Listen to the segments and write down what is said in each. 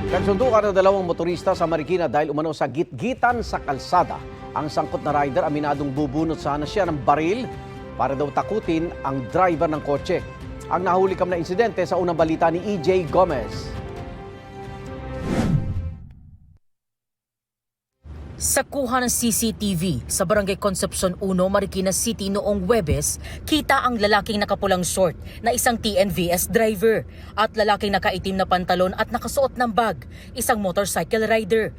Nagsundukan ng dalawang motorista sa Marikina dahil umano sa gitgitan sa kalsada. Ang sangkot na rider aminadong bubunot sana siya ng baril para daw takutin ang driver ng kotse. Ang nahulikam na insidente sa unang balita ni EJ Gomez. Sa kuha ng CCTV sa Barangay Concepcion 1, Marikina City noong Huwebes, kita ang lalaking nakapulang short na isang TNVS driver at lalaking nakaitim na pantalon at nakasuot ng bag, isang motorcycle rider.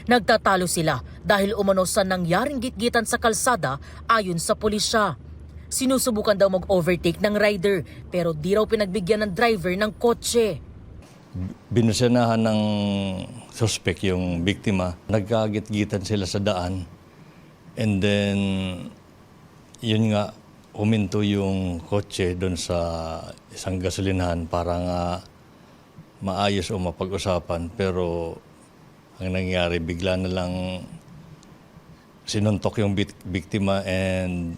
Nagtatalo sila dahil umano sa nangyaring gitgitan sa kalsada ayon sa pulisya. Sinusubukan daw mag-overtake ng rider pero di raw pinagbigyan ng driver ng kotse. Binusinahan ng suspect yung biktima. Nagkagit-gitan sila sa daan. And then, yun nga, huminto yung kotse doon sa isang gasolinahan para nga maayos o mapag-usapan. Pero ang nangyari, bigla na lang sinuntok yung biktima and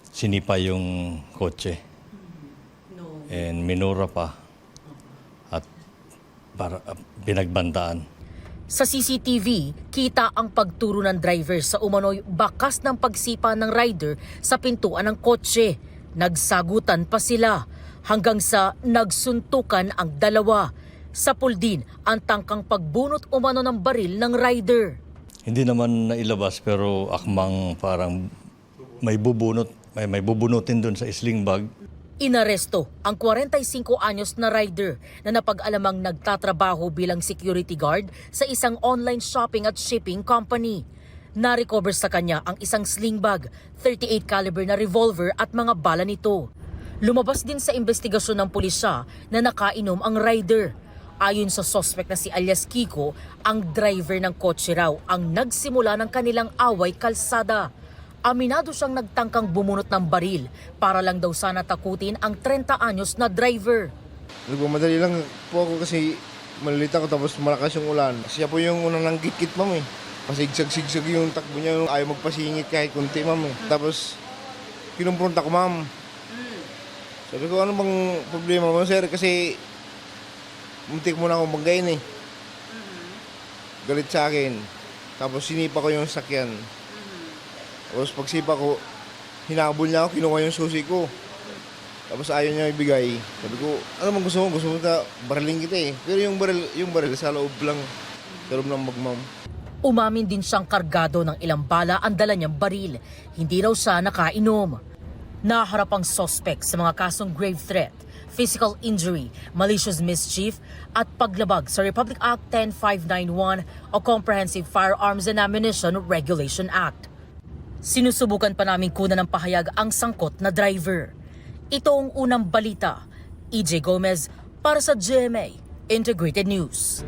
sinipa yung kotse. And minura pa. Para pinagbantaan. Sa CCTV, kita ang pagturo ng driver sa umano'y bakas ng pagsipa ng rider sa pintuan ng kotse. Nagsagutan pa sila hanggang sa nagsuntukan ang dalawa. Sapul din ang tangkang pagbunot umano ng baril ng rider. Hindi naman nailabas pero akmang parang may bubunutin doon sa sling bag. Inaresto ang 45 anyos na rider na napag-alamang nagtatrabaho bilang security guard sa isang online shopping at shipping company. Na-recover sa kanya ang isang sling bag, 38 caliber na revolver at mga bala nito. Lumabas din sa investigasyon ng pulisya na nakainom ang rider. Ayon sa suspect na si alias Kiko, ang driver ng kotse raw ang nagsimula ng kanilang away kalsada. Aminado siyang nagtangkang bumunot ng baril para lang daw sana takutin ang 30 anyos na driver. Nagmamadali lang po ako kasi malilita ko tapos malakas yung ulan. Siya po yung unang nanggit-git, ma'am eh. Pasigsag-sigsag yung takbo niya, ayaw magpasingit kahit kunti, ma'am eh. Tapos kinumpronta ko, ma'am. Sabi ko, ano bang problema mo, sir? Kasi muntik mo na akong banggain eh. Galit sa akin. Tapos sinipa ko yung sakyan. Tapos pagsipa ko, hinabol niya ako, kinuha yung susi ko. Tapos ayaw niya ibigay. Sabi ko, ano man gusto mo? Gusto mo na bariling kita eh. Pero yung baril sa loob lang. Sa loob ng magmam. Umamin din siyang kargado ng ilang bala ang dala niyang baril. Hindi raw siya nakainom. Naharap ang suspect sa mga kasong grave threat, physical injury, malicious mischief at paglabag sa Republic Act 10591 o Comprehensive Firearms and Ammunition Regulation Act. Sinusubukan pa namin kunan ng pahayag ang sangkot na driver. Ito ang unang balita. EJ Gomez para sa GMA Integrated News.